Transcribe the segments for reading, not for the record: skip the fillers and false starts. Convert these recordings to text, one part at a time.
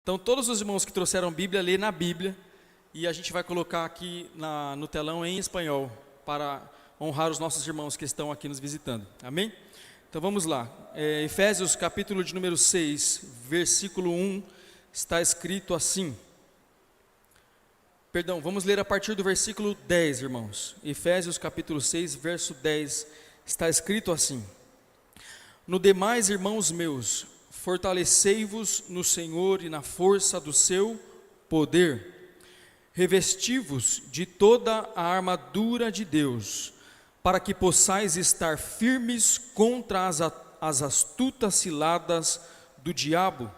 Então, todos os irmãos que trouxeram Bíblia, lê na Bíblia, e a gente vai colocar aqui no telão em espanhol, para honrar os nossos irmãos que estão aqui nos visitando, amém? Então vamos lá, Efésios capítulo de número 6, versículo 1, está escrito assim, perdão, vamos ler a partir do versículo 10, irmãos. Efésios capítulo 6, verso 10, está escrito assim: No demais, irmãos meus, fortalecei-vos no Senhor e na força do seu poder, revesti-vos de toda a armadura de Deus, para que possais estar firmes contra as astutas ciladas do diabo,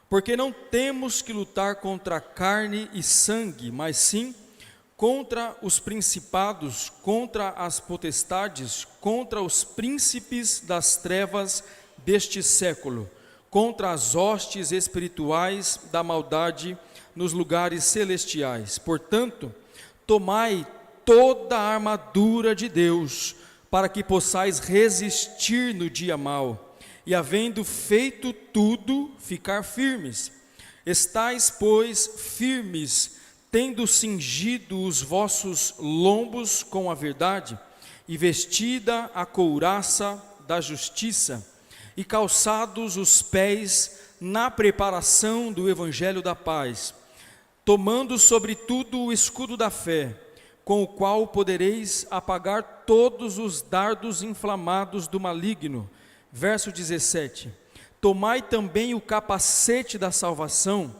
porque não temos que lutar contra carne e sangue, mas sim contra os principados, contra as potestades, contra os príncipes das trevas deste século, contra as hostes espirituais da maldade nos lugares celestiais. Portanto, tomai toda a armadura de Deus, para que possais resistir no dia mau, e havendo feito tudo, ficar firmes. Estais, pois, firmes, tendo cingido os vossos lombos com a verdade, e vestida a couraça da justiça, e calçados os pés na preparação do evangelho da paz, tomando sobretudo o escudo da fé, com o qual podereis apagar todos os dardos inflamados do maligno. Verso 17: Tomai também o capacete da salvação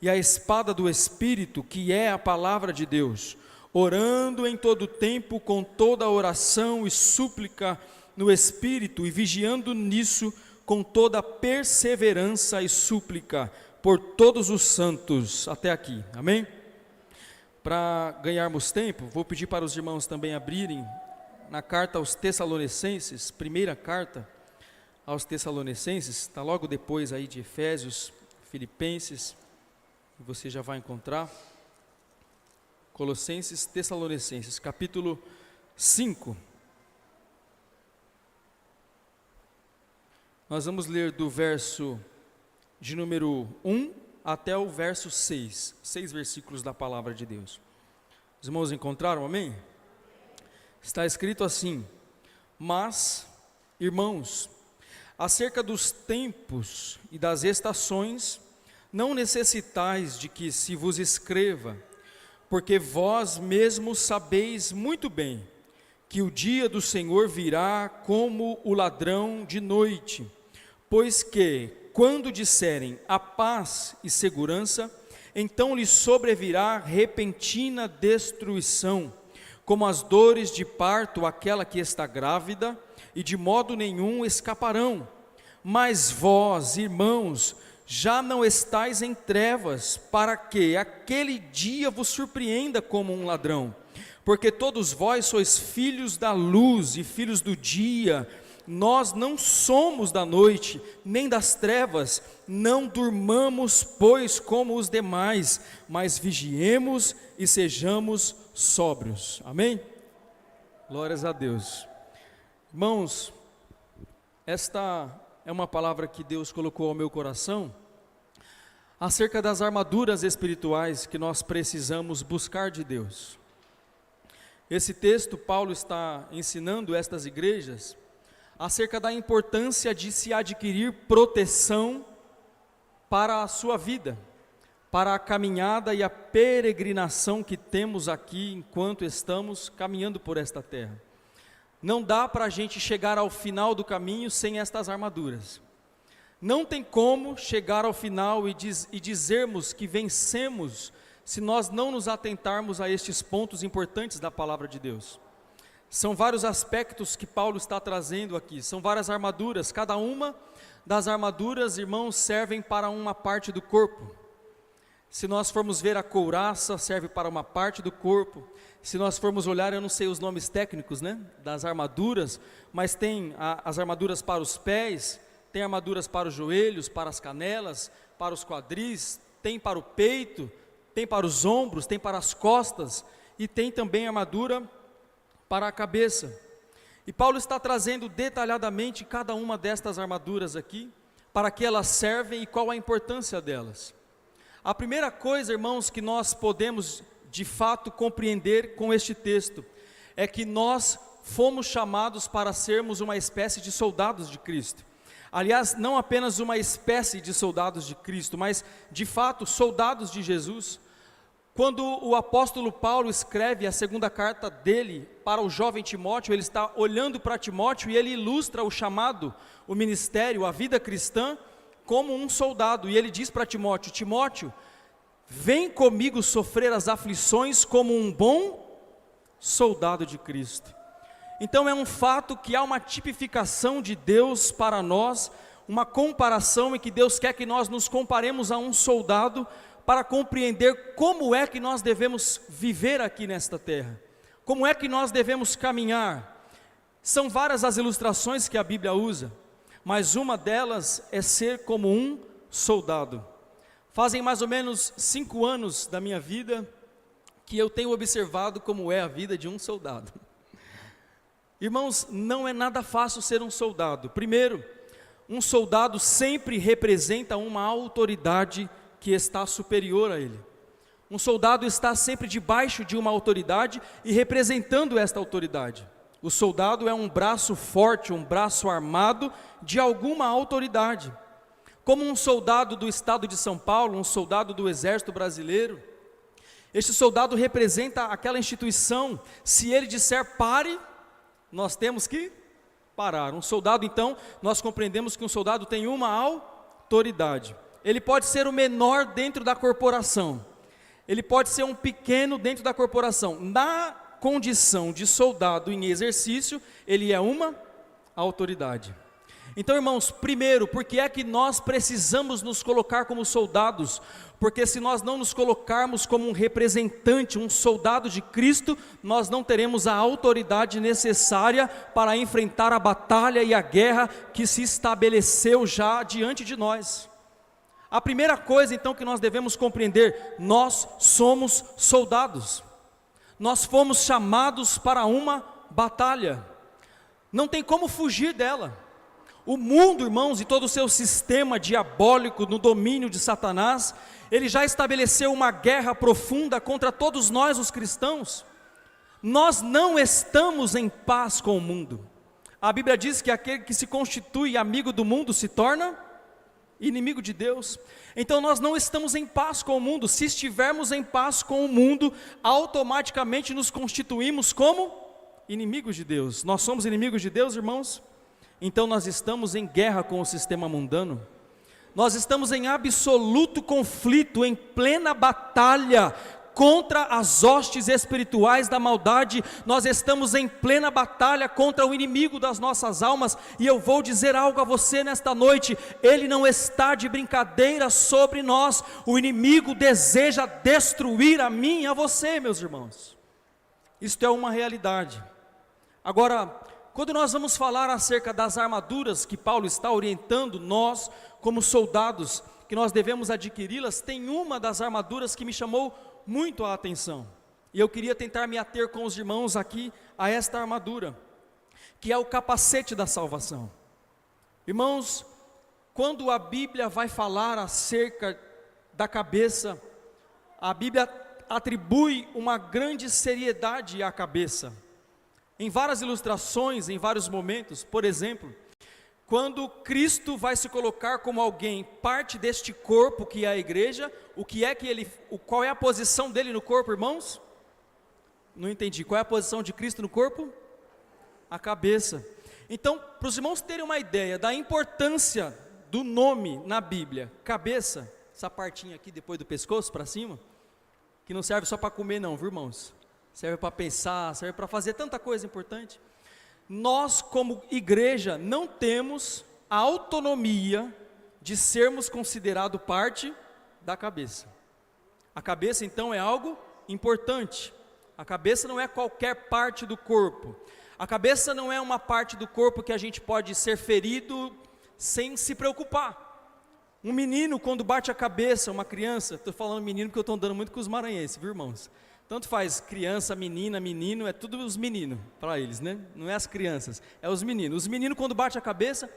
e a espada do Espírito, que é a palavra de Deus, orando em todo tempo com toda oração e súplica no Espírito, e vigiando nisso com toda perseverança e súplica por todos os santos. Até aqui, amém? Para ganharmos tempo, vou pedir para os irmãos também abrirem na carta aos Tessalonicenses, primeira carta aos Tessalonicenses, está logo depois aí de Efésios, Filipenses, você já vai encontrar, Colossenses, Tessalonicenses, capítulo 5, nós vamos ler do verso de número 1 até o verso 6, 6 versículos da palavra de Deus. Os irmãos encontraram, amém? Está escrito assim: Mas, irmãos, acerca dos tempos e das estações, não necessitais de que se vos escreva, porque vós mesmos sabeis muito bem que o dia do Senhor virá como o ladrão de noite, pois que, quando disserem a paz e segurança, então lhes sobrevirá repentina destruição, como as dores de parto àquela que está grávida, e de modo nenhum escaparão. Mas vós, irmãos, já não estáis em trevas, para que aquele dia vos surpreenda como um ladrão, porque todos vós sois filhos da luz e filhos do dia. Nós não somos da noite, nem das trevas. Não durmamos, pois, como os demais, mas vigiemos e sejamos sóbrios. Amém? Glórias a Deus. Irmãos, esta é uma palavra que Deus colocou ao meu coração, acerca das armaduras espirituais que nós precisamos buscar de Deus. Esse texto, Paulo está ensinando estas igrejas acerca da importância de se adquirir proteção para a sua vida, para a caminhada e a peregrinação que temos aqui enquanto estamos caminhando por esta terra. Não dá para a gente chegar ao final do caminho sem estas armaduras. Não tem como chegar ao final e dizermos que vencemos se nós não nos atentarmos a estes pontos importantes da palavra de Deus. São vários aspectos que Paulo está trazendo aqui, são várias armaduras, cada uma das armaduras, irmãos, servem para uma parte do corpo. Se nós formos ver a couraça, serve para uma parte do corpo. Se nós formos olhar, eu não sei os nomes técnicos, né, das armaduras, mas tem as armaduras para os pés, tem armaduras para os joelhos, para as canelas, para os quadris, tem para o peito, tem para os ombros, tem para as costas, e tem também armadura para a cabeça. E Paulo está trazendo detalhadamente cada uma destas armaduras aqui, para que elas servem e qual a importância delas. A primeira coisa, irmãos, que nós podemos de fato compreender com este texto, é que nós fomos chamados para sermos uma espécie de soldados de Cristo. Aliás, não apenas uma espécie de soldados de Cristo, mas de fato soldados de Jesus. Quando o apóstolo Paulo escreve a segunda carta dele para o jovem Timóteo, ele está olhando para Timóteo e ele ilustra o chamado, o ministério, a vida cristã, como um soldado. E ele diz para Timóteo: Timóteo, vem comigo sofrer as aflições como um bom soldado de Cristo. Então é um fato que há uma tipificação de Deus para nós, uma comparação em que Deus quer que nós nos comparemos a um soldado, para compreender como é que nós devemos viver aqui nesta terra, como é que nós devemos caminhar. São várias as ilustrações que a Bíblia usa, mas uma delas é ser como um soldado. Fazem mais ou menos 5 anos da minha vida que eu tenho observado como é a vida de um soldado. Irmãos, não é nada fácil ser um soldado. Primeiro, um soldado sempre representa uma autoridade que está superior a ele. Um soldado está sempre debaixo de uma autoridade e representando esta autoridade. O soldado é um braço forte, um braço armado de alguma autoridade. Como um soldado do estado de São Paulo, um soldado do exército brasileiro, este soldado representa aquela instituição. Se ele disser pare, nós temos que parar. Um soldado, então, nós compreendemos que um soldado tem uma autoridade. Ele pode ser o menor dentro da corporação, ele pode ser um pequeno dentro da corporação. Na condição de soldado em exercício, ele é uma autoridade. Então, irmãos, primeiro, por que é que nós precisamos nos colocar como soldados? Porque se nós não nos colocarmos como um representante, um soldado de Cristo, nós não teremos a autoridade necessária para enfrentar a batalha e a guerra que se estabeleceu já diante de nós. A primeira coisa então que nós devemos compreender: nós somos soldados, nós fomos chamados para uma batalha, não tem como fugir dela. O mundo, irmãos, e todo o seu sistema diabólico no domínio de Satanás, ele já estabeleceu uma guerra profunda contra todos nós os cristãos. Nós não estamos em paz com o mundo. A Bíblia diz que aquele que se constitui amigo do mundo se torna inimigo de Deus. Então nós não estamos em paz com o mundo. Se estivermos em paz com o mundo, automaticamente nos constituímos como inimigos de Deus. Nós somos inimigos de Deus, irmãos? Então nós estamos em guerra com o sistema mundano. Nós estamos em absoluto conflito, em plena batalha contra as hostes espirituais da maldade. Nós estamos em plena batalha contra o inimigo das nossas almas, e eu vou dizer algo a você nesta noite: ele não está de brincadeira sobre nós. O inimigo deseja destruir a mim e a você, meus irmãos. Isto é uma realidade. Agora, quando nós vamos falar acerca das armaduras que Paulo está orientando nós, como soldados, que nós devemos adquiri-las, tem uma das armaduras que me chamou muito a atenção, e eu queria tentar me ater com os irmãos aqui a esta armadura, que é o capacete da salvação. Irmãos, quando a Bíblia vai falar acerca da cabeça, a Bíblia atribui uma grande seriedade à cabeça, em várias ilustrações, em vários momentos. Por exemplo, quando Cristo vai se colocar como alguém, parte deste corpo que é a igreja, qual é a posição dele no corpo, irmãos? Não entendi, qual é a posição de Cristo no corpo? A cabeça. Então, para os irmãos terem uma ideia da importância do nome na Bíblia, cabeça, essa partinha aqui depois do pescoço para cima, que não serve só para comer não, viu, irmãos? Serve para pensar, serve para fazer tanta coisa importante. Nós, como igreja, não temos a autonomia de sermos considerados parte da cabeça. A cabeça, então, é algo importante. A cabeça não é qualquer parte do corpo. A cabeça não é uma parte do corpo que a gente pode ser ferido sem se preocupar. Um menino, quando bate a cabeça, uma criança, estou falando menino porque eu estou andando muito com os maranhenses, viu, irmãos? Tanto faz criança, menina, menino, é tudo os meninos para eles, né? Não é as crianças, é os meninos. Os meninos, quando bate a cabeça,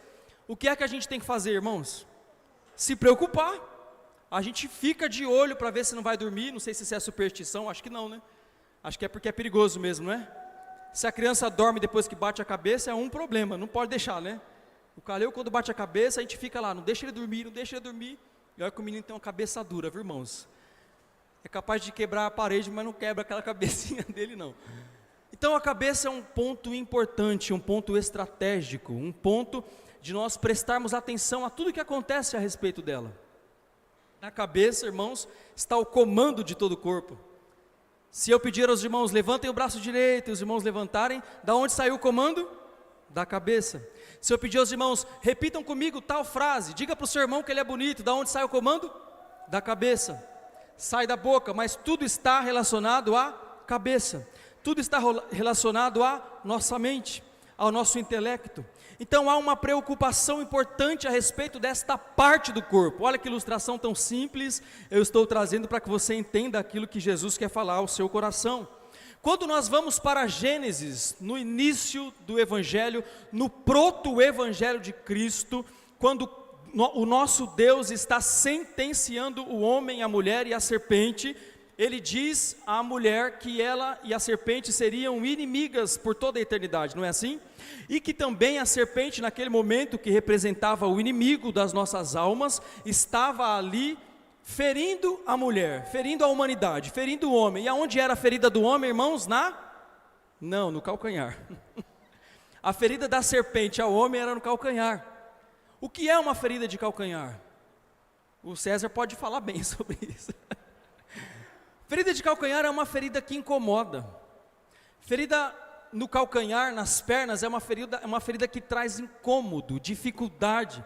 o que é que a gente tem que fazer, irmãos? Se preocupar. a gente fica de olho para ver se não vai dormir. Não sei se isso é superstição, acho que não, né? Acho que é porque é perigoso mesmo, não é? Se a criança dorme depois que bate a cabeça, é um problema, não pode deixar, né? O Caleu, quando bate a cabeça, a gente fica lá, não deixa ele dormir, não deixa ele dormir. E olha que o menino tem uma cabeça dura, viu, irmãos? É capaz de quebrar a parede, mas não quebra aquela cabecinha dele, não. Então a cabeça é um ponto importante, um ponto estratégico, um ponto de nós prestarmos atenção a tudo que acontece a respeito dela. Na cabeça, irmãos, está o comando de todo o corpo. Se eu pedir aos irmãos, levantem o braço direito, e os irmãos levantarem, da onde saiu o comando? Da cabeça. Se eu pedir aos irmãos, repitam comigo tal frase, diga para o seu irmão que ele é bonito, da onde sai o comando? Da cabeça. Sai da boca, mas tudo está relacionado à cabeça. Tudo está relacionado à nossa mente, ao nosso intelecto. Então há uma preocupação importante a respeito desta parte do corpo. Olha que ilustração tão simples eu estou trazendo para que você entenda aquilo que Jesus quer falar ao seu coração. Quando nós vamos para Gênesis, no início do Evangelho, no proto-Evangelho de Cristo, quando o nosso Deus está sentenciando o homem, a mulher e a serpente, ele diz à mulher que ela e a serpente seriam inimigas por toda a eternidade, não é assim? E que também a serpente, naquele momento que representava o inimigo das nossas almas, estava ali ferindo a mulher, ferindo a humanidade, ferindo o homem. E aonde era a ferida do homem, irmãos? Não, no calcanhar. A ferida da serpente ao homem era no calcanhar. O que é uma ferida de calcanhar? O César pode falar bem sobre isso. Ferida de calcanhar é uma ferida que incomoda. Ferida no calcanhar, nas pernas, é uma ferida que traz incômodo, dificuldade.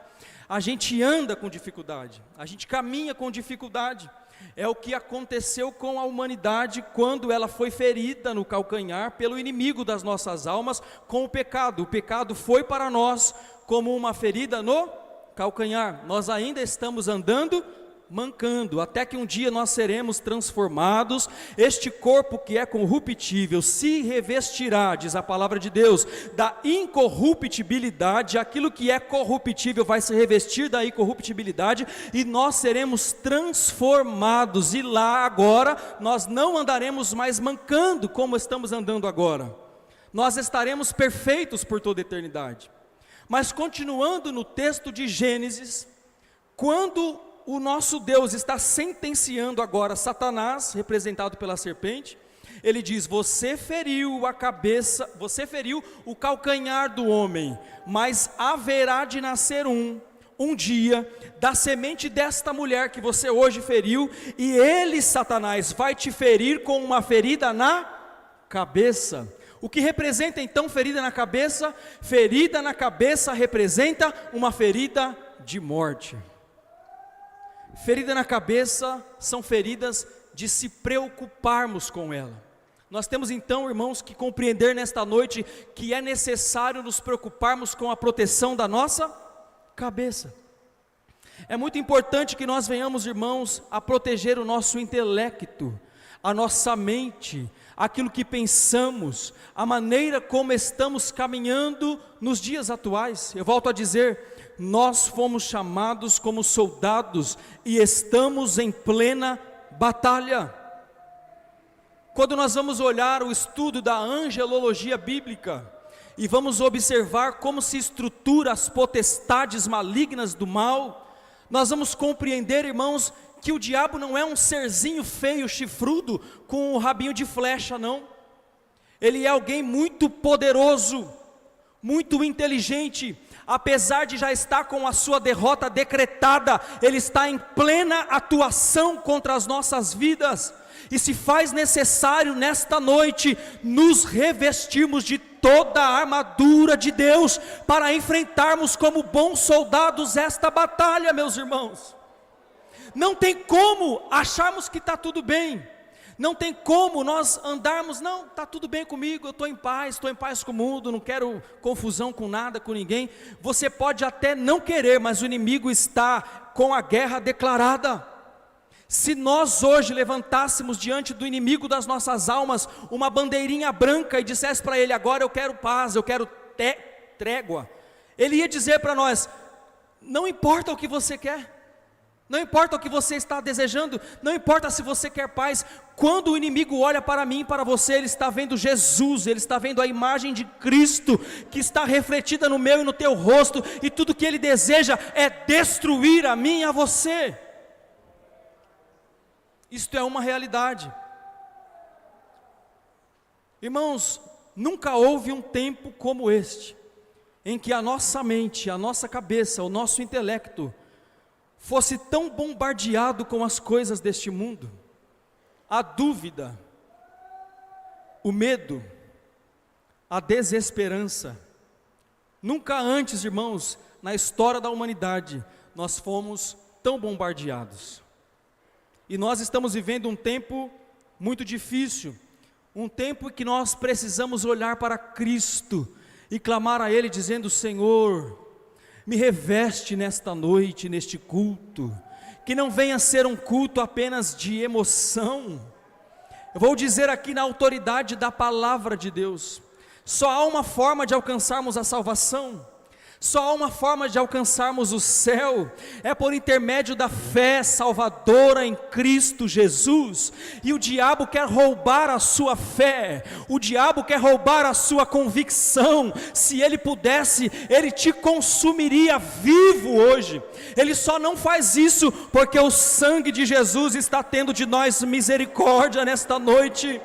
A gente anda com dificuldade, a gente caminha com dificuldade. É o que aconteceu com a humanidade quando ela foi ferida no calcanhar pelo inimigo das nossas almas, com o pecado. O pecado foi para nós como uma ferida no calcanhar. Nós ainda estamos andando mancando, até que um dia nós seremos transformados. Este corpo que é corruptível se revestirá, diz a palavra de Deus, da incorruptibilidade. Aquilo que é corruptível vai se revestir da incorruptibilidade, e nós seremos transformados, e lá agora nós não andaremos mais mancando como estamos andando agora, nós estaremos perfeitos por toda a eternidade. Mas continuando no texto de Gênesis, quando o nosso Deus está sentenciando agora Satanás, representado pela serpente, ele diz: você feriu a cabeça, você feriu o calcanhar do homem, mas haverá de nascer um dia, da semente desta mulher que você hoje feriu, e ele, Satanás, vai te ferir com uma ferida na cabeça. O que representa então ferida na cabeça? Ferida na cabeça representa uma ferida de morte. Ferida na cabeça são feridas de se preocuparmos com ela. Nós temos então, irmãos, que compreender nesta noite que é necessário nos preocuparmos com a proteção da nossa cabeça. É muito importante que nós venhamos, irmãos, a proteger o nosso intelecto, a nossa mente, aquilo que pensamos, a maneira como estamos caminhando nos dias atuais. Eu volto a dizer, nós fomos chamados como soldados e estamos em plena batalha. Quando nós vamos olhar o estudo da angelologia bíblica e vamos observar como se estrutura as potestades malignas do mal, nós vamos compreender, irmãos, que o diabo não é um serzinho feio, chifrudo, com um rabinho de flecha, não. Ele é alguém muito poderoso, muito inteligente. Apesar de já estar com a sua derrota decretada, ele está em plena atuação contra as nossas vidas, e se faz necessário nesta noite, nos revestirmos de toda a armadura de Deus, para enfrentarmos como bons soldados esta batalha, meus irmãos. Não tem como acharmos que está tudo bem, não tem como nós andarmos, não, está tudo bem comigo, eu estou em paz com o mundo, não quero confusão com nada, com ninguém. Você pode até não querer, mas o inimigo está com a guerra declarada. Se nós hoje levantássemos diante do inimigo das nossas almas uma bandeirinha branca e dissesse para ele: agora eu quero paz, eu quero trégua, ele ia dizer para nós: não importa o que você quer, Não importa o que você está desejando, não importa se você quer paz, quando o inimigo olha para mim e para você, ele está vendo Jesus, ele está vendo a imagem de Cristo, que está refletida no meu e no teu rosto, e tudo que ele deseja é destruir a mim e a você. Isto é uma realidade. Irmãos, nunca houve um tempo como este, em que a nossa mente, a nossa cabeça, o nosso intelecto, fosse tão bombardeado com as coisas deste mundo, a dúvida, o medo, a desesperança. Nunca antes, irmãos, na história da humanidade, nós fomos tão bombardeados. E nós estamos vivendo um tempo muito difícil, um tempo em que nós precisamos olhar para Cristo e clamar a Ele dizendo: Senhor, me reveste nesta noite, neste culto, que não venha ser um culto apenas de emoção. Eu vou dizer aqui na autoridade da palavra de Deus, só há uma forma de alcançarmos a salvação, só há uma forma de alcançarmos o céu, é por intermédio da fé salvadora em Cristo Jesus. E o diabo quer roubar a sua fé, o diabo quer roubar a sua convicção. Se ele pudesse, ele te consumiria vivo hoje. Ele só não faz isso porque o sangue de Jesus está tendo de nós misericórdia nesta noite.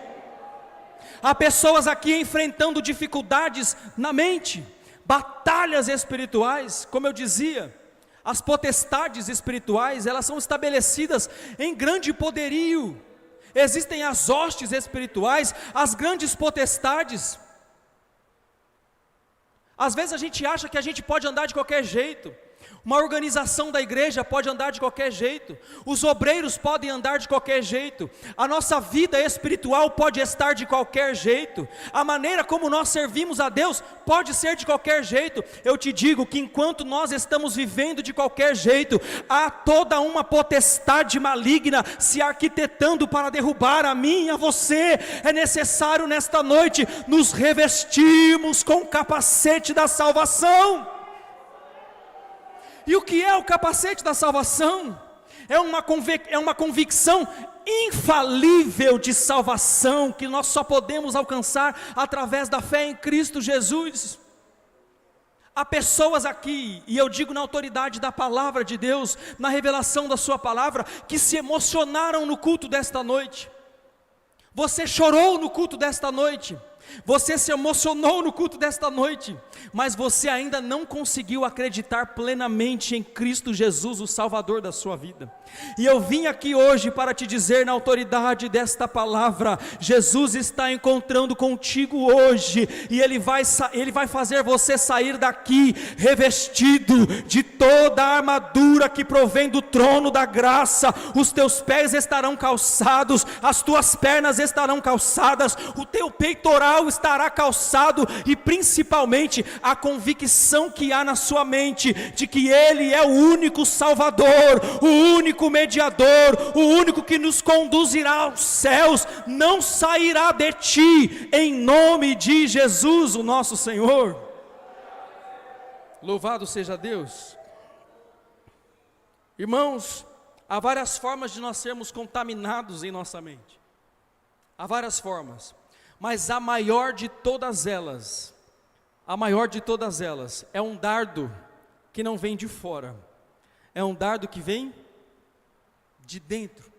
Há pessoas aqui enfrentando dificuldades na mente, batalhas espirituais. Como eu dizia, as potestades espirituais, elas são estabelecidas em grande poderio. Existem as hostes espirituais, as grandes potestades. Às vezes a gente acha que a gente pode andar de qualquer jeito. Uma organização da igreja pode andar de qualquer jeito, os obreiros podem andar de qualquer jeito, a nossa vida espiritual pode estar de qualquer jeito, a maneira como nós servimos a Deus pode ser de qualquer jeito. Eu te digo que enquanto nós estamos vivendo de qualquer jeito, há toda uma potestade maligna se arquitetando para derrubar a mim e a você. É necessário nesta noite nos revestirmos com o capacete da salvação. E o que é o capacete da salvação? É uma convicção infalível de salvação, que nós só podemos alcançar através da fé em Cristo Jesus. Há pessoas aqui, e eu digo na autoridade da palavra de Deus, na revelação da sua palavra, que se emocionaram no culto desta noite. Você chorou no culto desta noite, você se emocionou no culto desta noite, mas você ainda não conseguiu acreditar plenamente em Cristo Jesus, o Salvador da sua vida. E eu vim aqui hoje para te dizer, na autoridade desta palavra, Jesus está encontrando contigo hoje, e Ele vai fazer você sair daqui revestido de toda a armadura que provém do trono da graça. Os teus pés estarão calçados, as tuas pernas estarão calçadas, o teu peitoral estará calçado, e principalmente a convicção que há na sua mente de que Ele é o único Salvador, o único mediador, o único que nos conduzirá aos céus, não sairá de ti, em nome de Jesus, o nosso Senhor. Louvado seja Deus. Irmãos, há várias formas de nós sermos contaminados em nossa mente, há várias formas, mas a maior de todas elas é um dardo que não vem de fora, é um dardo que vem de dentro.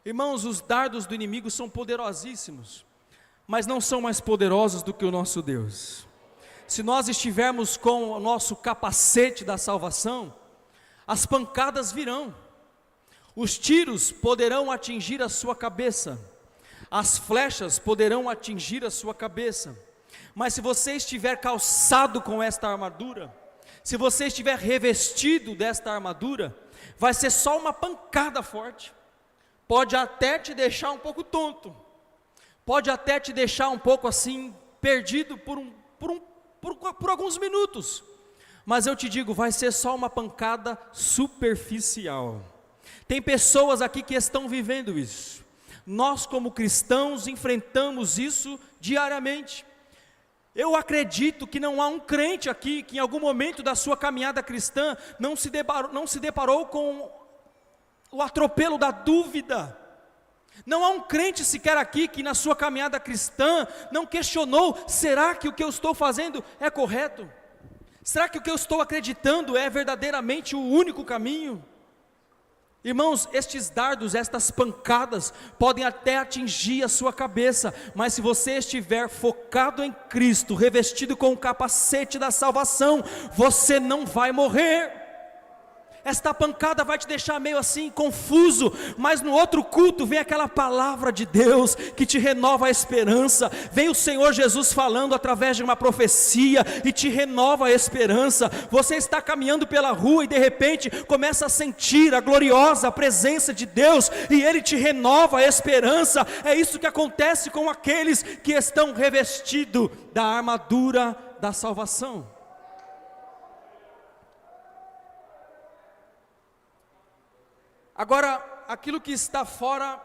Irmãos, os dardos do inimigo são poderosíssimos, mas não são mais poderosos do que o nosso Deus. Se nós estivermos com o nosso capacete da salvação, as pancadas virão, os tiros poderão atingir a sua cabeça, as flechas poderão atingir a sua cabeça, mas se você estiver calçado com esta armadura, se você estiver revestido desta armadura, vai ser só uma pancada forte, pode até te deixar um pouco tonto, pode até te deixar um pouco assim, perdido por alguns minutos, mas eu te digo, vai ser só uma pancada superficial. Tem pessoas aqui que estão vivendo isso. Nós como cristãos enfrentamos isso diariamente, Eu acredito que não há um crente aqui que em algum momento da sua caminhada cristã não se deparou com o atropelo da dúvida. Não há um crente sequer aqui que na sua caminhada cristã não questionou: será que o que eu estou fazendo é correto? Será que o que eu estou acreditando é verdadeiramente o único caminho? Irmãos, estes dardos, estas pancadas, podem até atingir a sua cabeça, mas se você estiver focado em Cristo, revestido com o capacete da salvação, você não vai morrer. Esta pancada vai te deixar meio assim, confuso, mas no outro culto vem aquela palavra de Deus, que te renova a esperança, vem o Senhor Jesus falando através de uma profecia, e te renova a esperança. Você está caminhando pela rua e de repente começa a sentir a gloriosa presença de Deus, e Ele te renova a esperança. É isso que acontece com aqueles que estão revestidos da armadura da salvação. Agora, aquilo que está fora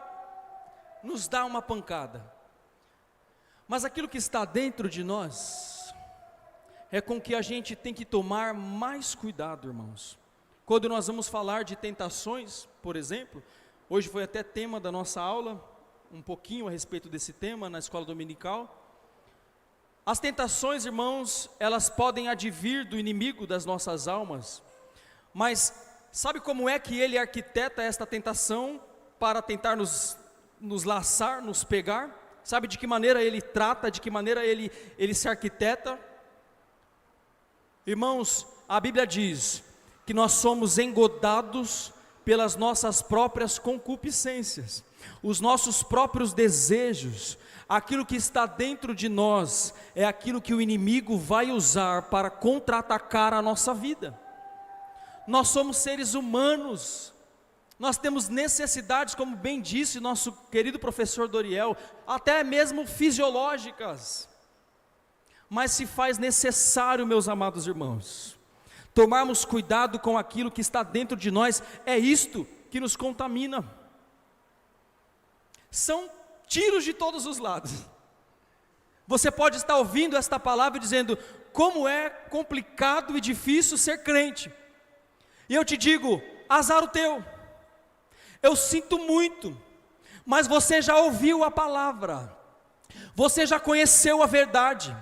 nos dá uma pancada, mas aquilo que está dentro de nós é com que a gente tem que tomar mais cuidado, irmãos. Quando nós vamos falar de tentações, por exemplo, hoje foi até tema da nossa aula, um pouquinho a respeito desse tema na escola dominical. As tentações, irmãos, elas podem advir do inimigo das nossas almas, mas sabe como é que ele arquiteta esta tentação para tentar nos laçar, nos pegar? Sabe de que maneira ele trata, de que maneira ele se arquiteta? Irmãos, a Bíblia diz que nós somos engodados pelas nossas próprias concupiscências, os nossos próprios desejos. Aquilo que está dentro de nós é aquilo que o inimigo vai usar para contra-atacar a nossa vida. Nós somos seres humanos, nós temos necessidades, como bem disse nosso querido professor Doriel, até mesmo fisiológicas, mas se faz necessário, meus amados irmãos, tomarmos cuidado com aquilo que está dentro de nós. É isto que nos contamina. São tiros de todos os lados. Você pode estar ouvindo esta palavra e dizendo: como é complicado e difícil ser crente. E eu te digo: azar o teu, eu sinto muito, mas você já ouviu a palavra, você já conheceu a verdade.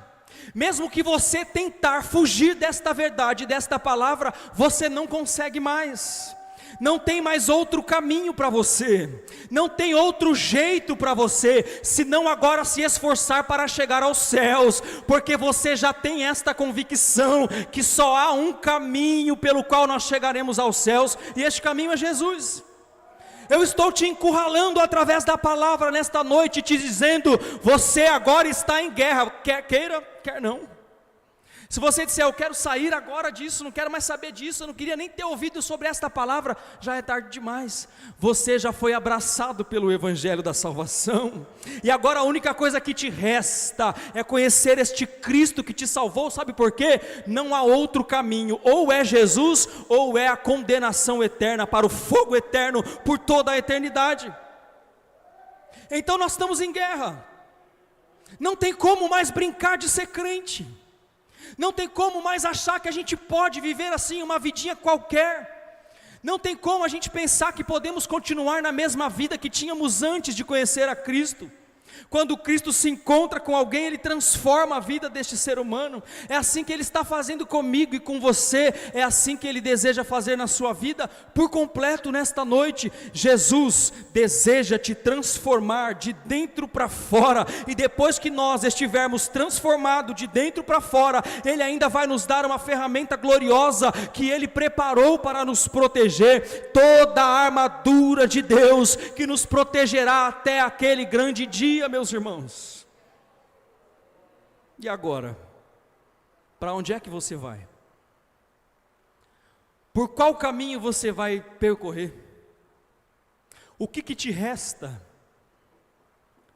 Mesmo que você tentar fugir desta verdade, desta palavra, você não consegue mais. Não tem mais outro caminho para você, não tem outro jeito para você, senão agora se esforçar para chegar aos céus, porque você já tem esta convicção, que só há um caminho pelo qual nós chegaremos aos céus, e este caminho é Jesus. Eu estou te encurralando através da palavra nesta noite, te dizendo: você agora está em guerra, quer queira, quer não. Se você disser: eu quero sair agora disso, não quero mais saber disso, eu não queria nem ter ouvido sobre esta palavra, já é tarde demais. Você já foi abraçado pelo Evangelho da salvação, e agora a única coisa que te resta é conhecer este Cristo que te salvou. Sabe por quê? Não há outro caminho, ou é Jesus, ou é a condenação eterna, para o fogo eterno, por toda a eternidade. Então nós estamos em guerra, não tem como mais brincar de ser crente, não tem como mais achar que a gente pode viver assim uma vidinha qualquer, não tem como a gente pensar que podemos continuar na mesma vida que tínhamos antes de conhecer a Cristo. Quando Cristo se encontra com alguém, Ele transforma a vida deste ser humano. É assim que Ele está fazendo comigo e com você, é assim que Ele deseja fazer na sua vida por completo nesta noite. Jesus deseja te transformar de dentro para fora, e depois que nós estivermos transformados de dentro para fora, Ele ainda vai nos dar uma ferramenta gloriosa que Ele preparou para nos proteger, toda a armadura de Deus que nos protegerá até aquele grande dia, meus irmãos. E agora, para onde é que você vai? Por qual caminho você vai percorrer? O que te resta?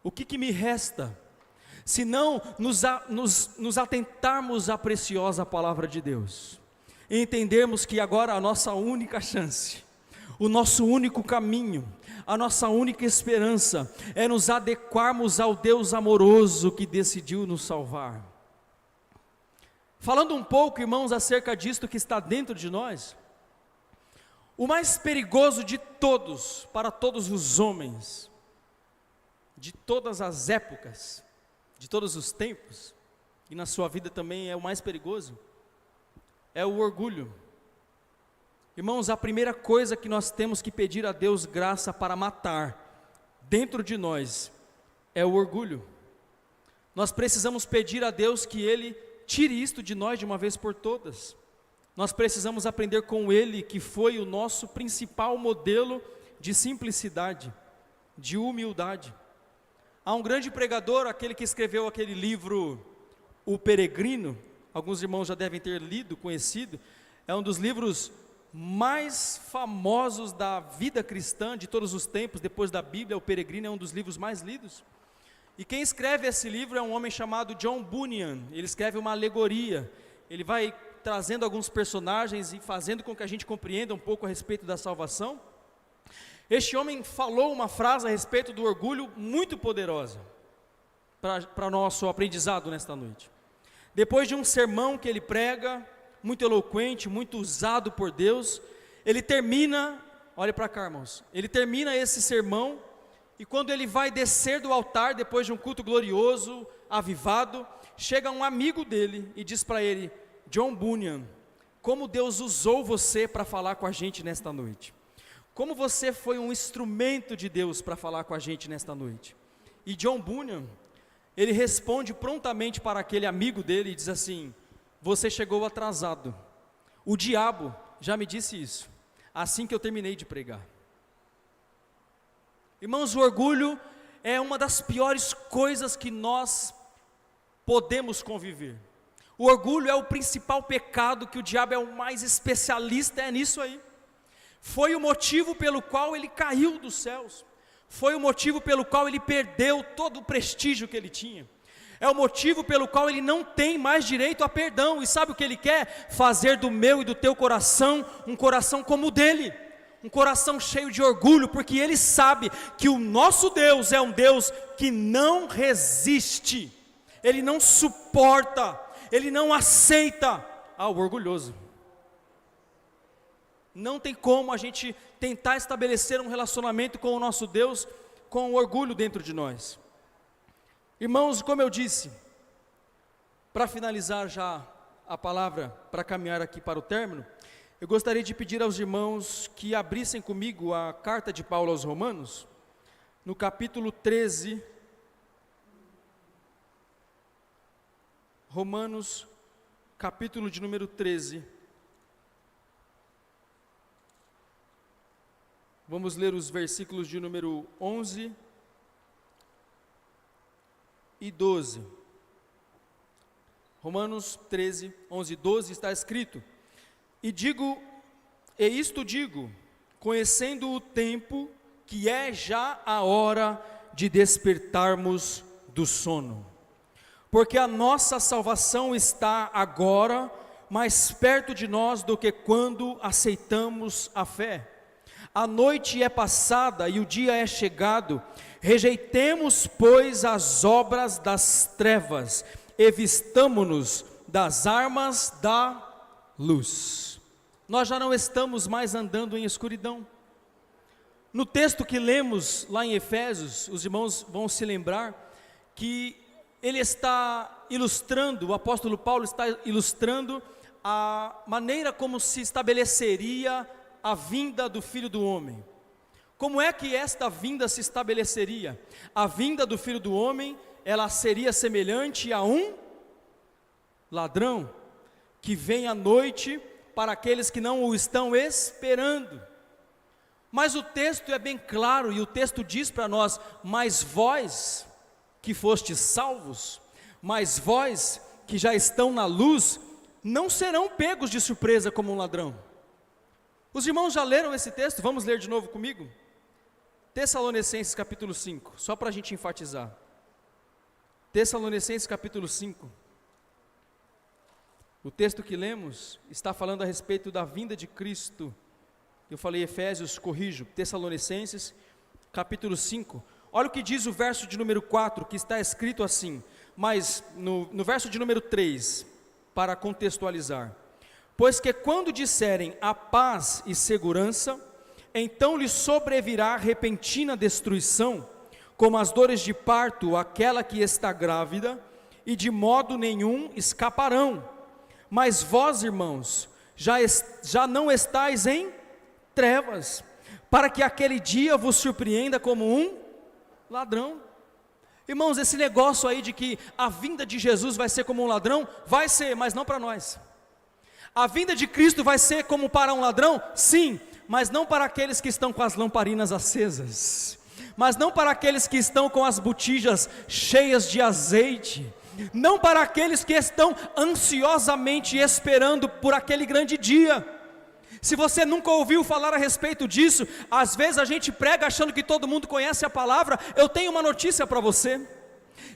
O que me resta? Se não nos atentarmos à preciosa palavra de Deus, e entendermos que agora a nossa única chance, o nosso único caminho, a nossa única esperança é nos adequarmos ao Deus amoroso que decidiu nos salvar. Falando um pouco, irmãos, acerca disto que está dentro de nós, o mais perigoso de todos, para todos os homens, de todas as épocas, de todos os tempos, e na sua vida também é o mais perigoso, é o orgulho. Irmãos, a primeira coisa que nós temos que pedir a Deus graça para matar dentro de nós é o orgulho. Nós precisamos pedir a Deus que Ele tire isto de nós de uma vez por todas. Nós precisamos aprender com Ele, que foi o nosso principal modelo de simplicidade, de humildade. Há um grande pregador, aquele que escreveu aquele livro, O Peregrino, alguns irmãos já devem ter lido, conhecido, é um dos livros mais famosos da vida cristã de todos os tempos, depois da Bíblia. O Peregrino é um dos livros mais lidos. E quem escreve esse livro é um homem chamado John Bunyan. Ele escreve uma alegoria, ele vai trazendo alguns personagens e fazendo com que a gente compreenda um pouco a respeito da salvação. Este homem falou uma frase a respeito do orgulho muito poderosa para nosso aprendizado nesta noite. Depois de um sermão que ele prega, muito eloquente, muito usado por Deus, ele termina, olhe para cá, irmãos, ele termina esse sermão, e quando ele vai descer do altar, depois de um culto glorioso, avivado, chega um amigo dele e diz para ele: John Bunyan, como Deus usou você para falar com a gente nesta noite, como você foi um instrumento de Deus para falar com a gente nesta noite. E John Bunyan, ele responde prontamente para aquele amigo dele e diz assim: você chegou atrasado, o diabo já me disse isso, assim que eu terminei de pregar. Irmãos, o orgulho é uma das piores coisas que nós podemos conviver. O orgulho é o principal pecado, que o diabo é o mais especialista, é nisso aí. Foi o motivo pelo qual ele caiu dos céus, foi o motivo pelo qual ele perdeu todo o prestígio que ele tinha, é o motivo pelo qual ele não tem mais direito a perdão. E sabe o que ele quer? Fazer do meu e do teu coração um coração como o dele, um coração cheio de orgulho, porque ele sabe que o nosso Deus é um Deus que não resiste, ele não suporta, ele não aceita ao orgulhoso. Não tem como a gente tentar estabelecer um relacionamento com o nosso Deus com o orgulho dentro de nós. Irmãos, como eu disse, para finalizar já a palavra, para caminhar aqui para o término, eu gostaria de pedir aos irmãos que abrissem comigo a carta de Paulo aos Romanos, no capítulo 13, Romanos, capítulo de número 13, vamos ler os versículos de número 11 e 12, Romanos 13, 11 e 12, está escrito: e isto digo, conhecendo o tempo, que é já a hora de despertarmos do sono, porque a nossa salvação está agora mais perto de nós do que quando aceitamos a fé. A noite é passada e o dia é chegado. Rejeitemos, pois, as obras das trevas e vistamo-nos das armas da luz. Nós já não estamos mais andando em escuridão. No texto que lemos lá em Efésios, os irmãos vão se lembrar que ele está ilustrando, o apóstolo Paulo está ilustrando a maneira como se estabeleceria a vinda do Filho do Homem. Como é que esta vinda se estabeleceria? A vinda do Filho do Homem, ela seria semelhante a um ladrão que vem à noite para aqueles que não o estão esperando. Mas o texto é bem claro, e o texto diz para nós: mas vós que fostes salvos, mas vós que já estão na luz, não serão pegos de surpresa como um ladrão. Os irmãos já leram esse texto? Vamos ler de novo comigo? Tessalonicenses capítulo 5, só para a gente enfatizar. Tessalonicenses capítulo 5. O texto que lemos está falando a respeito da vinda de Cristo. Eu falei Efésios, corrijo, Tessalonicenses capítulo 5. Olha o que diz o verso de número 4, que está escrito assim, mas no verso de número 3, para contextualizar. Pois que quando disserem a paz e segurança, então lhes sobrevirá repentina destruição, como as dores de parto àquela que está grávida, e de modo nenhum escaparão. Mas vós, irmãos, já não estáis em trevas, para que aquele dia vos surpreenda como um ladrão. Irmãos, esse negócio aí de que a vinda de Jesus vai ser como um ladrão, vai ser, mas não para nós. A vinda de Cristo vai ser como para um ladrão? Sim, mas não para aqueles que estão com as lamparinas acesas, mas não para aqueles que estão com as botijas cheias de azeite, não para aqueles que estão ansiosamente esperando por aquele grande dia. Se você nunca ouviu falar a respeito disso, às vezes a gente prega achando que todo mundo conhece a palavra. Eu tenho uma notícia para você.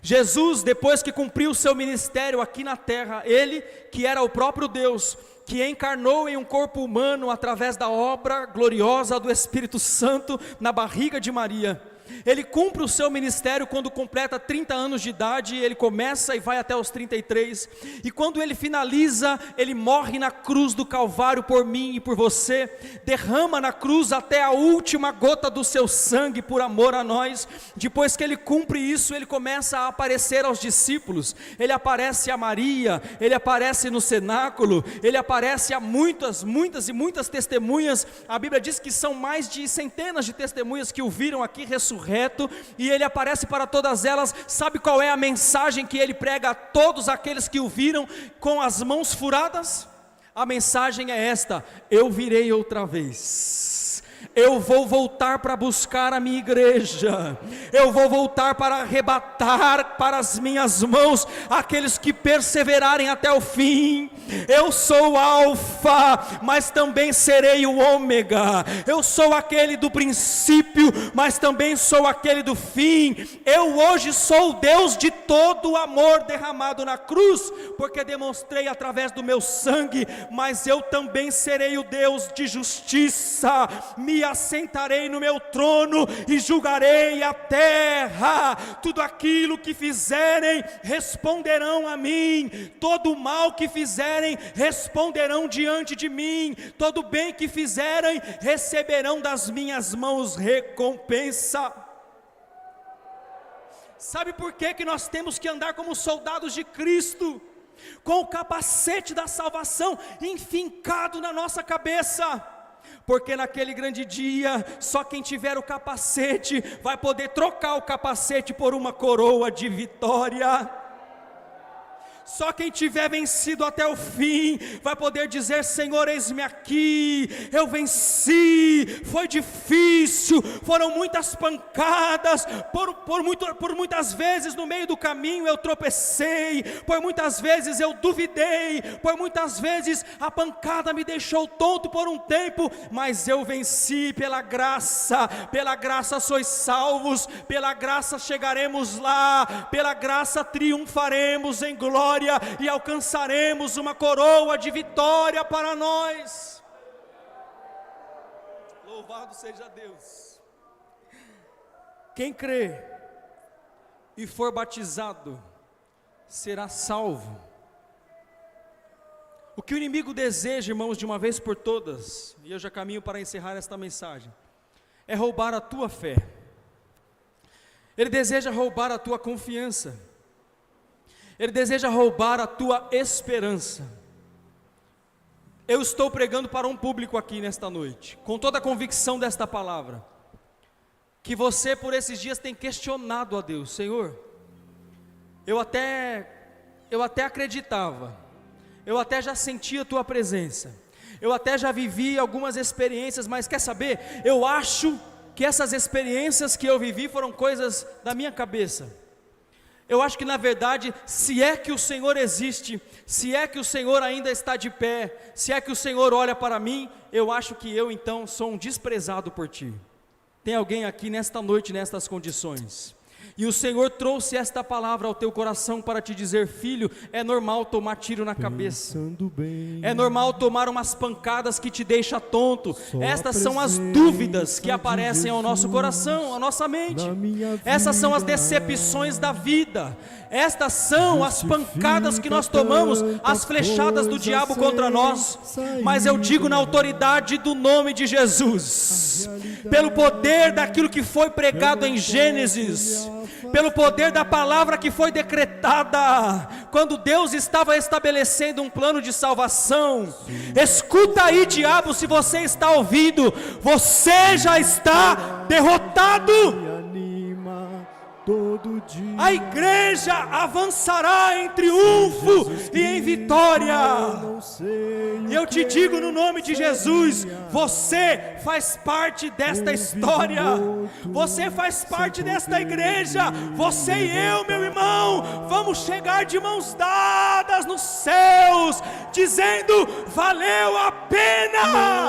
Jesus, depois que cumpriu o seu ministério aqui na terra, ele que era o próprio Deus, que encarnou em um corpo humano através da obra gloriosa do Espírito Santo na barriga de Maria, ele cumpre o seu ministério quando completa 30 anos de idade. Ele começa e vai até os 33, e quando ele finaliza, ele morre na cruz do Calvário por mim e por você, derrama na cruz até a última gota do seu sangue por amor a nós. Depois que ele cumpre isso, ele começa a aparecer aos discípulos, ele aparece a Maria, ele aparece no cenáculo, ele aparece a muitas testemunhas. A Bíblia diz que são mais de centenas de testemunhas que o viram aqui ressurreto, e ele aparece para todas elas. Sabe qual é a mensagem que ele prega a todos aqueles que o viram com as mãos furadas? A mensagem é esta: eu virei outra vez. Eu vou voltar para buscar a minha igreja, eu vou voltar para arrebatar para as minhas mãos aqueles que perseverarem até o fim. Eu sou o Alfa, mas também serei o Ômega. Eu sou aquele do princípio, mas também sou aquele do fim. Eu hoje sou o Deus de todo o amor derramado na cruz, porque demonstrei através do meu sangue, mas eu também serei o Deus de justiça. Me assentarei no meu trono e julgarei a terra. Tudo aquilo que fizerem responderão a mim, todo o mal que fizerem responderão diante de mim, todo o bem que fizerem receberão das minhas mãos recompensa. Sabe por que nós temos que andar como soldados de Cristo, com o capacete da salvação enfincado na nossa cabeça? Porque naquele grande dia, só quem tiver o capacete vai poder trocar o capacete por uma coroa de vitória. Só quem tiver vencido até o fim vai poder dizer: Senhor, eis-me aqui, eu venci. Foi difícil, foram muitas pancadas, por muitas vezes no meio do caminho eu tropecei, por muitas vezes eu duvidei, por muitas vezes a pancada me deixou tonto por um tempo, mas eu venci pela graça sois salvos, pela graça chegaremos lá, pela graça triunfaremos em glória e alcançaremos uma coroa de vitória para nós. Louvado seja Deus. Quem crê e for batizado será salvo. O que o inimigo deseja, irmãos, de uma vez por todas, e eu já caminho para encerrar esta mensagem, é roubar a tua fé. Ele deseja roubar a tua confiança. Ele deseja roubar a tua esperança. Eu estou pregando para um público aqui nesta noite, com toda a convicção desta palavra, que você por esses dias tem questionado a Deus: Senhor, eu até acreditava, eu até já sentia a tua presença, eu até já vivi algumas experiências, mas quer saber, eu acho que essas experiências que eu vivi foram coisas da minha cabeça. Eu acho que na verdade, se é que o Senhor existe, se é que o Senhor ainda está de pé, se é que o Senhor olha para mim, eu acho que eu então sou um desprezado por Ti. Tem alguém aqui nesta noite, nestas condições? E o Senhor trouxe esta palavra ao teu coração para te dizer: filho, é normal tomar tiro na cabeça, é normal tomar umas pancadas que te deixa tonto. Estas são as dúvidas que aparecem ao nosso coração, à nossa mente. Essas são as decepções da vida. Estas são as pancadas que nós tomamos, as flechadas do diabo contra nós. Mas eu digo na autoridade do nome de Jesus, pelo poder daquilo que foi pregado em Gênesis, pelo poder da palavra que foi decretada, quando Deus estava estabelecendo um plano de salvação. Escuta aí, diabo, se você está ouvindo, você já está derrotado. A igreja avançará em triunfo e em vitória. E eu te digo no nome de Jesus, você faz parte desta história, você faz parte desta igreja. Você e eu, meu irmão, vamos chegar de mãos dadas nos céus, dizendo: valeu a pena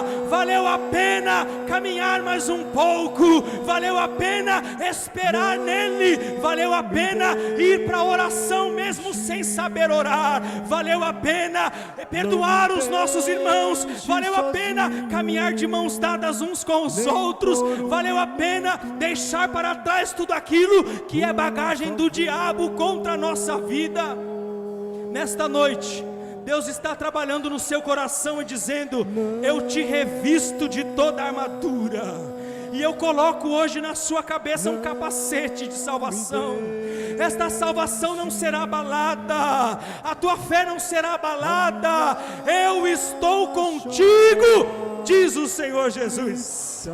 caminhar mais um pouco, valeu a pena esperar nele, valeu a pena ir para a oração mesmo sem saber orar, valeu a pena perdoar os nossos irmãos, valeu a pena caminhar de mãos dadas uns com os outros, valeu a pena deixar para trás tudo aquilo que é bagagem do diabo contra a nossa vida. Nesta noite, Deus está trabalhando no seu coração e dizendo: eu te revisto de toda a armadura, e eu coloco hoje na sua cabeça um capacete de salvação. Esta salvação não será abalada, a tua fé não será abalada. Eu estou contigo, diz o Senhor Jesus.